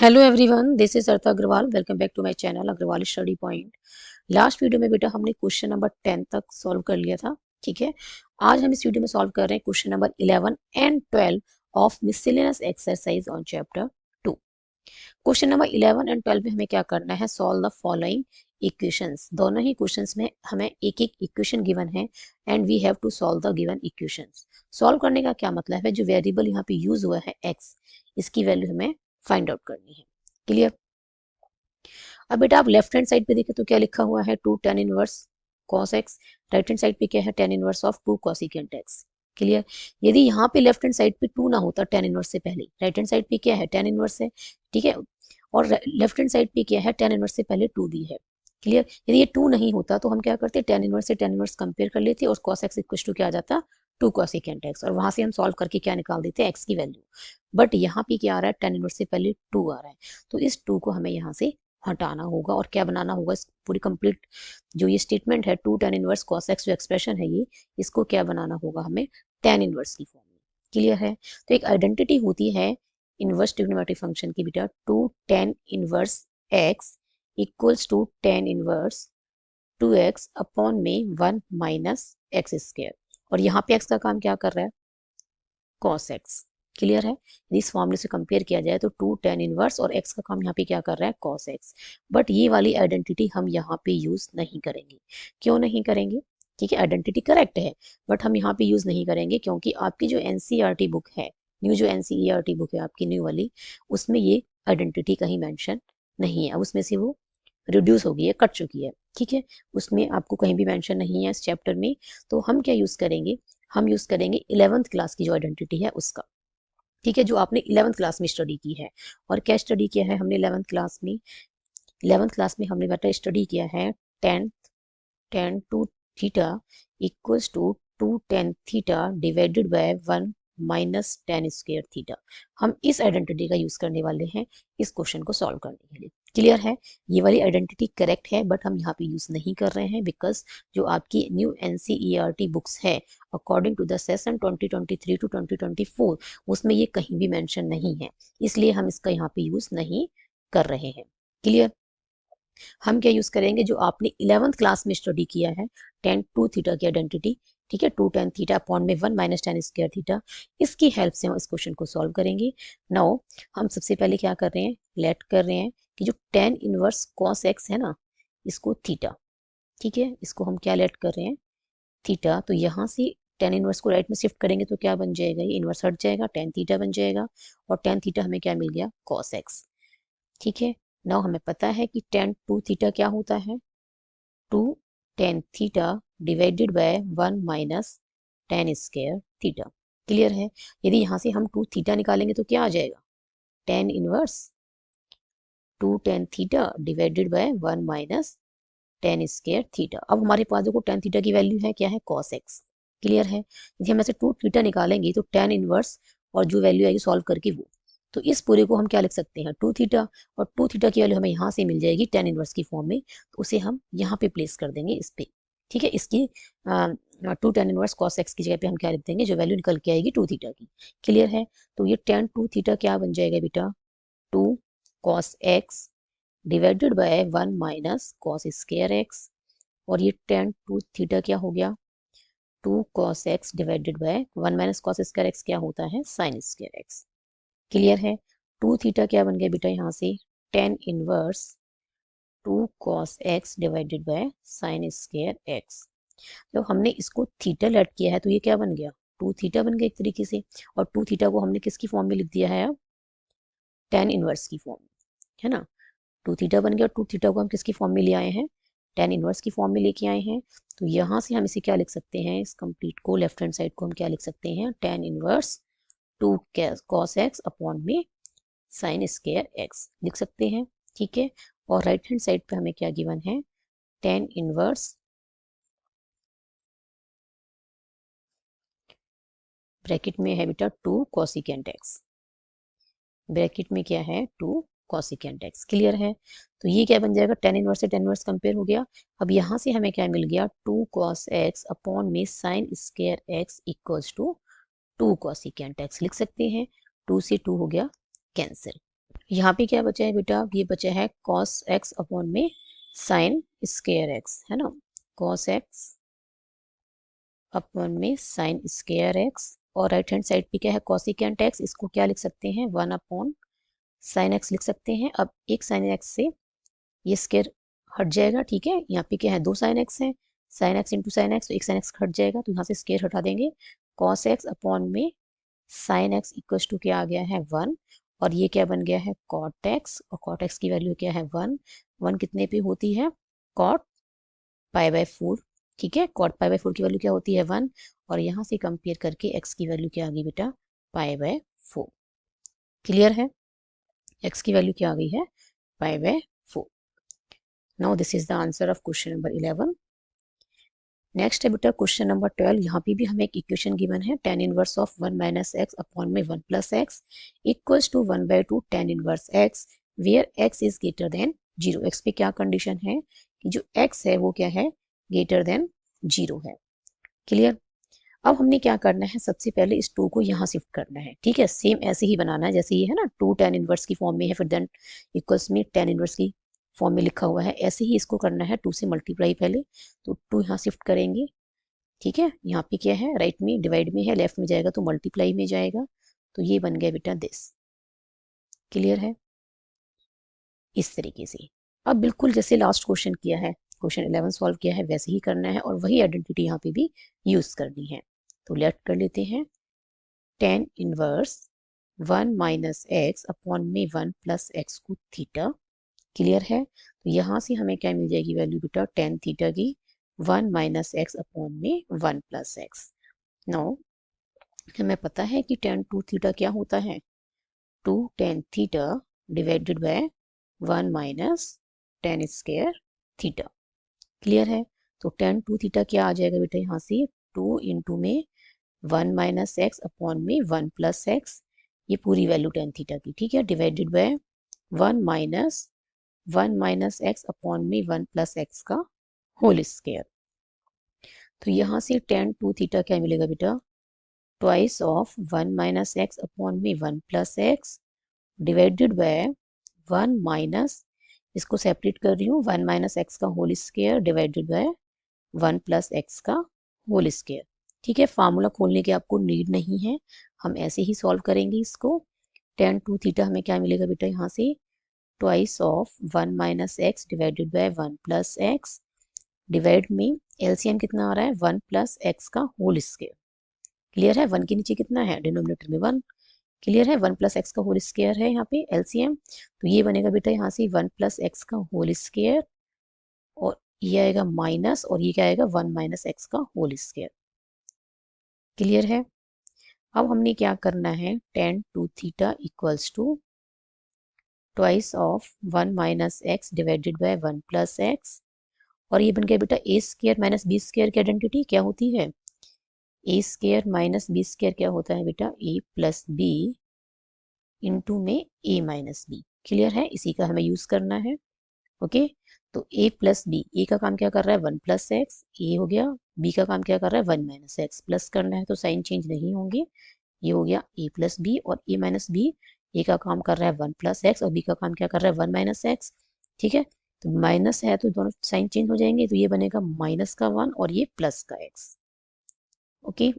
Hello everyone, this is Artha Agarwal. Welcome back to my channel Agarwal study point. Last video में बेटा हमने question number 10 तक solve कर लिया था। ठीक है, आज हम इस वीडियो में सॉल्व कर रहे हैं question number 11 and 12 of miscellaneous exercise on chapter 2। Question number 11 and 12 में हमें क्या करना है, सॉल्व द फॉलोइंग इक्वेशंस। दोनों ही क्वेश्चंस में हमें एक एक इक्वेशन गिवन है and we have to solve the given equations. Solve करने का क्या मतलब है, जो वेरिएबल यहाँ पे यूज हुआ है x, इसकी वैल्यू हमें फाइंड आउट करनी है। क्लियर। अब बेटा आप लेफ्ट हैंड साइड पे देखें तो क्या लिखा हुआ है, 2 tan inverse cos x। Right hand side पे क्या है, tan inverse of 2 cosecant x। Clear. यदि यहाँ पे लेफ्ट हैंड साइड पे 2 ना होता tan इनवर्स से पहले, राइट हैंड साइड पे क्या है, tan इनवर्स है। ठीक है, और लेफ्ट हैंड साइड पे क्या है, tan इनवर्स से पहले 2 दी है। क्लियर। यदि ये 2 नहीं होता तो हम क्या करते, tan इनवर्स से tan इनवर्स कंपेयर कर लेते और cos x इक्वल टू क्या आ जाता, 2 cosecant x, और वहां से हम सॉल्व करके क्या निकाल देते, x की वैल्यू। बट यहाँ पे क्या आ रहा है, tan इनवर्स से पहले 2 आ रहा है, तो इस 2 को हमें यहाँ से हटाना होगा और क्या बनाना होगा, इस पूरी कंप्लीट जो ये स्टेटमेंट है 2 tan इनवर्स cos x जो एक्सप्रेशन है ये, इसको क्या बनाना होगा हमें, tan इनवर्स की फॉर्म में। क्लियर है। तो एक आइडेंटिटी होती है इनवर्स ट्रिग्नोमेट्रिक फंक्शन की बेटा, 2 tan inverse x equals to tan inverse 2x upon में 1 माइनस एक्स स्क्वायर, और यहाँ पे x का काम क्या कर रहा है, cos x। क्लियर है। यदि इस फॉर्मूले से कंपेयर किया जाए तो 2 tan इनवर्स और x का काम यहाँ पे क्या कर रहा है, cos x। बट ये वाली आइडेंटिटी हम यहाँ पे यूज नहीं करेंगे। क्यों नहीं करेंगे, ठीक है, आइडेंटिटी करेक्ट है बट हम यहाँ पे यूज नहीं करेंगे क्योंकि आपकी जो एनसीईआरटी बुक है, न्यू जो एनसीईआरटी बुक है आपकी न्यू वाली, उसमें ये आइडेंटिटी कहीं मेंशन नहीं है। अब उसमें से वो रिड्यूस हो गई है, कट चुकी है। ठीक है, उसमें आपको कहीं भी मेंशन नहीं है इस चैप्टर में। तो हम क्या यूज करेंगे, हम यूज करेंगे 11th क्लास की जो आइडेंटिटी है उसका। ठीक है, जो आपने 11th क्लास में स्टडी की है। और क्या स्टडी किया है हमने 11th क्लास में, 11th क्लास में हमने बेटा स्टडी किया है tan tan two theta equals to 2 tan theta divided by 1 minus tan square theta. हम इस आइडेंटिटी का यूज करने वाले हैं इस क्वेश्चन को सॉल्व करने के लिए। क्लियर है। ये वाली आइडेंटिटी करेक्ट है बट हम यहाँ पे यूज नहीं कर रहे हैं बिकॉज जो आपकी न्यू एनसीईआरटी बुक्स है according to the session 2023 to 2024 उसमें ये कहीं भी मेंशन नहीं है, इसलिए हम इसका यहाँ पे यूज नहीं कर रहे हैं। क्लियर। हम क्या यूज करेंगे, जो आपने 11th क्लास में स्टडी किया है tan 2 थीटा की आइडेंटिटी। ठीक है, 2 tan थीटा अपॉन में 1 माइनस tan स्क्वायर थीटा, इसकी हेल्प से हम इस क्वेश्चन को सॉल्व करेंगे। नाउ हम सबसे पहले क्या कर रहे हैं, लेट कर रहे हैं कि जो tan इनवर्स cos x है ना, इसको थीटा। ठीक है, इसको हम क्या लेट कर रहे हैं, थीटा। तो यहाँ से tan इनवर्स को राइट में शिफ्ट करेंगे तो क्या बन जाएगा, ये इनवर्स हट जाएगा, tan थीटा बन जाएगा, और tan थीटा हमें क्या मिल गया, cos x। ठीक है, नाउ हमें पता है कि tan 2 थीटा क्या होता है, 2 tan theta divided by 1 minus tan square theta. Clear है। यदि यहाँ से हम 2 थीटा निकालेंगे तो क्या आ जाएगा, tan inverse 2 tan theta divided by 1 minus tan square theta. अब हमारे पास देखो tan थीटा की वैल्यू है क्या है, cos x। क्लियर है। यदि हम ऐसे 2 थीटा निकालेंगे तो tan इनवर्स और जो वैल्यू आएगी सॉल्व करके वो, तो इस पूरे को हम क्या लिख सकते हैं, 2 थीटा, और 2 थीटा की वैल्यू हमें यहाँ से मिल जाएगी tan इनवर्स की फॉर्म में, तो उसे हम यहाँ पे प्लेस कर देंगे इस पे। ठीक है, इसकी 2 tan इनवर्स cos x की जगह पे हम क्या लिख देंगे, जो वैल्यू निकल के आएगी 2 थीटा की। क्लियर है। तो ये tan 2 थीटा क्या बन जाएगा बेटा, 2 cos x divided by 1 minus cos square x, और ये tan 2 थीटा क्या हो गया, 2 cos x divided by 1 minus cos square x क्या होता है, sin स्क्वायर x। क्लियर है। 2 थीटा क्या बन गया बेटा, यहाँ से tan inverse 2 cos x divided by sin square x। जब हमने इसको थीटा लेट किया है तो ये क्या बन गया, 2 थीटा बन गया एक तरीके से, और 2 थीटा को हमने किसकी फॉर्म में लिख दिया है अब, tan इनवर्स की फॉर्म में, है ना। 2 थीटा बन गया और 2 थीटा को हम किसकी फॉर्म में ले आए हैं, tan इनवर्स की फॉर्म में लेके आए हैं। तो यहाँ से हम इसे क्या लिख सकते हैं, इस कंप्लीट को लेफ्ट हैंड साइड को हम क्या लिख सकते हैं, tan inverse 2 cos x upon में sin स्क्वायर x लिख सकते हैं। ठीक है, और राइट हैंड साइड पे हमें क्या गिवन है, tan इनवर्स ब्रैकेट में है बेटा 2 cosecant x, ब्रैकेट में क्या है, 2 cosecant x। क्लियर है। तो ये क्या बन जाएगा, tan इनवर्स से tan इनवर्स कंपेयर हो गया। अब यहाँ से हमें क्या मिल गया, 2 cos x अपॉन में sin square x equals to 2 cosecant x लिख सकते हैं। 2 से 2 हो गया कैंसिल। यहाँ पे क्या बचा है बेटा, ये बचा है cos x अपॉन में sin स्क्वायर x, है ना, cos x अपॉन में sin स्क्वायर x, और राइट हैंड साइड पे क्या है cosecant x, इसको क्या लिख सकते हैं 1 अपॉन sin x लिख सकते हैं। अब एक sin x से ये स्क्वायर हट जाएगा, ठीक है, यहाँ पे क्या है 2 sin x है, sin x into sin x, तो एक sin x हट जाएगा तो यहाँ से स्क्वायर हटा देंगे, cos x अपॉन में sin x इक्वल टू क्या आ गया है 1, और ये क्या बन गया है cot x, और cot x की वैल्यू क्या है 1, 1 कितने पे होती है cot पाई बाय 4, ठीक है, cot पाई बाय 4 की वैल्यू क्या होती है 1, और यहाँ से कंपेयर करके x की वैल्यू क्या आ गई बेटा पाई बाय 4। क्लियर है, x की वैल्यू क्या आ गई है pi by 4। Now this is the answer of question number 11। Next है बेटा क्वेश्चन नंबर 12। यहाँ पे भी हमें एक इक्वेशन गिवन है tan inverse of 1 minus x upon में 1 plus x equals to 1/2 tan inverse x where x is greater than 0। x पे क्या कंडीशन है कि जो x है वो क्या है ग्रेटर देन 0 है। क्लियर। अब हमने क्या करना है, सबसे पहले इस 2 को यहाँ शिफ्ट करना है, ठीक है, सेम ऐसे ही बनाना है जैसे ये है ना 2 tan इनवर्स की फॉर्म में है, फिर देन इक्वल्स में tan इनवर्स की फॉर्म में लिखा हुआ है, ऐसे ही इसको करना है 2 से मल्टीप्लाई पहले, तो 2 यहाँ शिफ्ट करेंगे, ठीक है, यहाँ पे क्या है राइट में डिवाइड में है, लेफ्ट में जाएगा तो मल्टीप्लाई में जाएगा, तो ये बन गया बेटा दिस। क्लियर है, इस तरीके से। अब बिल्कुल जैसे लास्ट क्वेश्चन किया है, क्वेश्चन 11 सॉल्व किया है, वैसे ही करना है और वही आइडेंटिटी यहाँ पे भी यूज करनी है। तो लेट कर लेते हैं tan inverse 1 minus x upon में 1 प्लस एक्स को थीटा। क्लियर है, तो यहाँ से हमें क्या मिल जाएगी वैल्यू बेटा tan थीटा की 1 माइनस एक्स अपॉन में 1 प्लस एक्स। नाउ हमें पता है कि tan 2 थीटा क्या होता है 2 tan theta divided by 1 minus tan square theta. Clear है, तो tan 2 थीटा क्या आ जाएगा बेटा यहाँ से 2 इंटू में 1 माइनस एक्स अपॉन में 1 प्लस एक्स, ये पूरी वैल्यू tan थीटा की, ठीक है, divided by 1 minus x upon में 1 प्लस एक्स का होल स्क्वायर। तो यहाँ से tan 2 थीटा क्या मिलेगा बेटा twice of 1 minus x upon में 1 plus x divided by 1 minus, इसको सेपरेट कर रही हूँ 1 माइनस एक्स का whole square divided by 1 plus x का होल स्क्वायर। ठीक है, फार्मूला खोलने की आपको नीड नहीं है, हम ऐसे ही सॉल्व करेंगे इसको। tan 2 थीटा हमें क्या मिलेगा बेटा यहाँ से twice of 1 minus x divided by 1 plus x divide में एलसीएम कितना आ रहा है 1 प्लस एक्स का होल स्क्वायर। क्लियर है, 1 के नीचे कितना है डिनोमिनेटर में 1। क्लियर है, 1 प्लस एक्स का होल स्क्वायर है यहाँ पे एलसीएम, तो ये बनेगा बेटा यहाँ से 1 प्लस एक्स का होल स्क्वायर, और ये आएगा माइनस, और ये क्या आएगा 1 माइनस एक्स का होल स्क्वायर। क्लियर है, अब हमने क्या करना है tan 2 theta equals to twice of 1 minus x divided by 1 plus x, और ये बन गया बेटा a square minus B square की आइडेंटिटी क्या होती है a square minus B square क्या होता है बेटा ए प्लस बी इंटू में ए माइनस बी। क्लियर है, इसी का हमें यूज करना है। ओके, तो ए प्लस बी, ए का काम क्या कर रहा है 1 प्लस एक्स, ए हो गया, बी का काम क्या कर रहा है 1 माइनस एक्स, प्लस करना है तो साइन चेंज नहीं होंगे, ये हो गया ए प्लस बी, और ए माइनस बी, ए का काम कर रहा है 1 प्लस एक्स और बी का काम क्या कर रहा है 1 माइनस एक्स। ठीक है, तो माइनस है तो दोनों साइन चेंज हो जाएंगे, तो ये बनेगा माइनस का 1 और ये प्लस का x. Okay,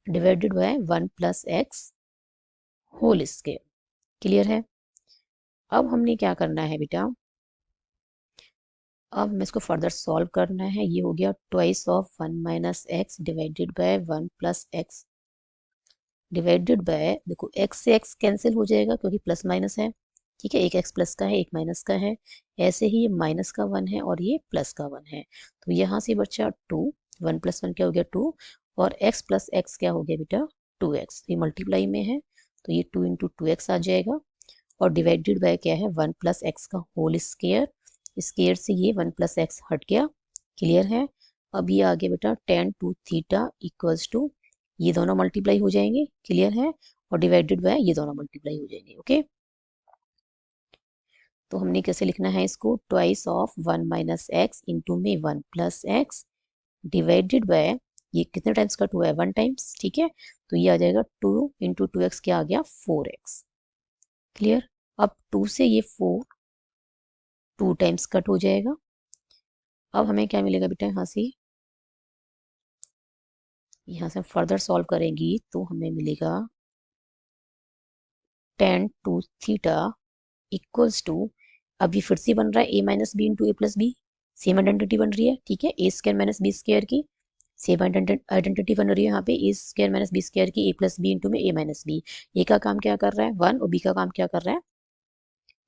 divided by 1 plus x whole square. Clear है, अब हमने क्या करना है बेटा, अब हमें इसको फर्दर सॉल्व करना है। ये हो गया twice of 1 minus x divided by 1 plus x divided bye, देखो x से x कैंसिल हो जाएगा क्योंकि प्लस माइनस है, ठीक है, एक x प्लस का है एक माइनस का है, ऐसे ही ये माइनस का 1 है और ये प्लस का 1 है, तो यहाँ से बचा 2, 1 प्लस 1 क्या हो गया 2, और x प्लस एक्स क्या हो गया बेटा 2x, ये मल्टीप्लाई में है तो ये 2 इंटू 2x आ जाएगा, और डिवाइडेड बाय क्या है 1 प्लस एक्स का होल स्क्वायर, स्क्वायर से ये 1 प्लस एक्स हट गया। क्लियर है, अब ये आ गया बेटा tan 2 थीटा इक्वल्स टू, ये दोनों मल्टीप्लाई हो जाएंगे। क्लियर है, और डिवाइडेड बाय ये दोनों मल्टीप्लाई हो जाएंगे। ओके, तो हमने कैसे लिखना है इसको twice of 1 minus x into में 1 प्लस एक्स डिवाइडेड बाय, ये कितने टाइम्स कट हुआ है 1 टाइम्स, ठीक है, तो ये आ जाएगा 2 इंटू 2x क्या आ गया 4x। क्लियर, अब 2 से ये 4 2 टाइम्स कट हो जाएगा। अब हमें क्या मिलेगा बेटा, यहाँ से फर्दर सॉल्व करेंगी तो हमें मिलेगा tan 2 थीटा इक्वल्स टू, अब ये फिर से बन रहा है a minus B into A plus b, same identity बन रही है, ठीक है, a square minus B square की सेम आइडेंटिटी बन रही है यहाँ पे, a square minus B square की ए प्लस बी इंटू में ए माइनस बी। ए का काम क्या कर रहा है 1 और बी का काम क्या कर रहा है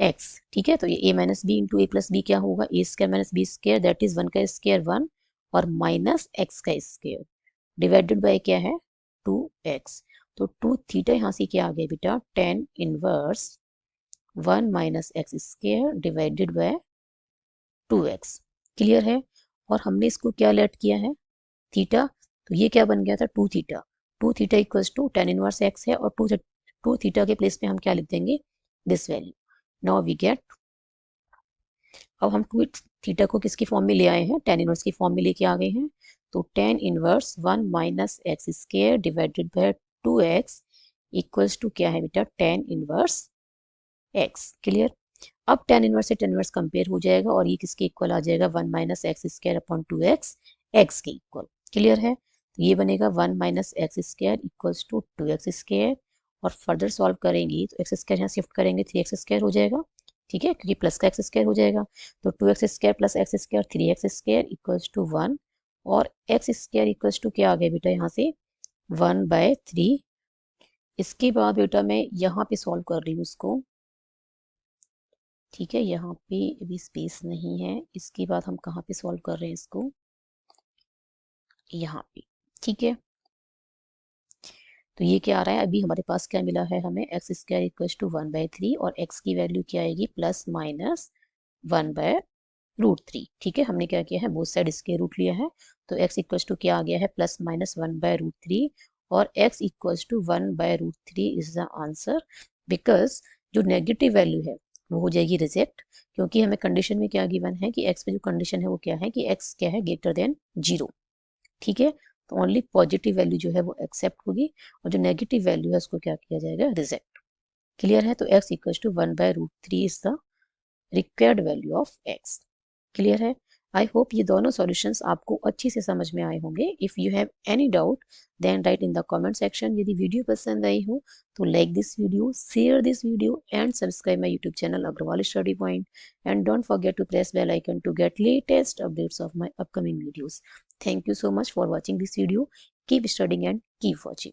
x, ठीक है। तो ये a minus B into A plus B क्या होगा, A square minus B square that is 1 का स्क्वायर 1 और माइनस x का स्क्वायर डिवाइडेड बाय क्या है 2x। तो 2 थीटा यहाँ से क्या आ गया बेटा, tan inverse 1 minus x square divided by 2x। Clear है। और हमने इसको क्या लेट किया है थीटा, तो ये क्या बन गया था 2 theta. 2 theta equals to tan inverse x है और 2 थीटा के प्लेस पे हम क्या लिख देंगे this value. Now we get, अब हम 2 थीटा को किसकी फॉर्म में ले आए हैं, tan इनवर्स की फॉर्म में लेके आ गए हैं। तो tan inverse 1 minus x square divided by 2x equals to क्या है बेटा tan इनवर्स x। क्लियर। अब tan इनवर्स से tan इनवर्स कंपेयर हो जाएगा और ये किसके इक्वल आ जाएगा 1 minus x square upon 2x x के इक्वल। क्लियर है। तो ये बनेगा 1 minus x square equals to 2x square और फर्दर सॉल्व करेंगी तो एक्स स्क्वायर यहाँ शिफ्ट करेंगे 3x स्क्वायर हो जाएगा, ठीक है, क्योंकि प्लस का एक्स स्क्वायर हो जाएगा। तो 2x square plus x square 3x square equals to 1 और एक्स स्क्वायर इक्वल्स टू क्या आ गया बेटा यहाँ से 1/3। इसके बाद बेटा मैं यहाँ पे सॉल्व कर रही हूँ इसको, ठीक है, यहाँ पे अभी स्पेस नहीं है। इसके बाद हम कहाँ पे सॉल्व कर रहे हैं इसको, यहाँ पे, ठीक है। तो ये क्या आ रहा है, अभी हमारे पास क्या मिला है हमें एक्स स्क्वायर इक्वल टू 1/3 और एक्स की वैल्यू क्या आएगी प्लस माइनस 1/√3, ठीक है। हमने क्या किया है बोथ साइड इसके रूट लिया है। तो एक्स इक्वल टू क्या आ गया है प्लस माइनस 1/√3 और x equal to 1/√3 is the answer, because जो नेगेटिव वैल्यू है वो हो जाएगी रिजेक्ट, क्योंकि हमें कंडीशन में क्या गिवन है कि एक्स पे जो कंडीशन है वो क्या है कि एक्स क्या है ग्रेटर देन 0, ठीक है। तो ओनली पॉजिटिव वैल्यू जो है वो एक्सेप्ट होगी और जो नेगेटिव वैल्यू है उसको क्या किया जाएगा रिजेक्ट। क्लियर है। तो x equal to 1/√3 is the required value of x। Clear है। आई होप ये दोनों सॉल्यूशंस आपको अच्छी से समझ में आए होंगे। If you have any doubt then write in the comment section. यदि वीडियो पसंद आई हो तो like this video, share this video and subscribe my YouTube channel Agarwal study point and don't forget to press bell icon to get latest updates of my upcoming videos. Thank you so much for watching this video. Keep studying and keep watching.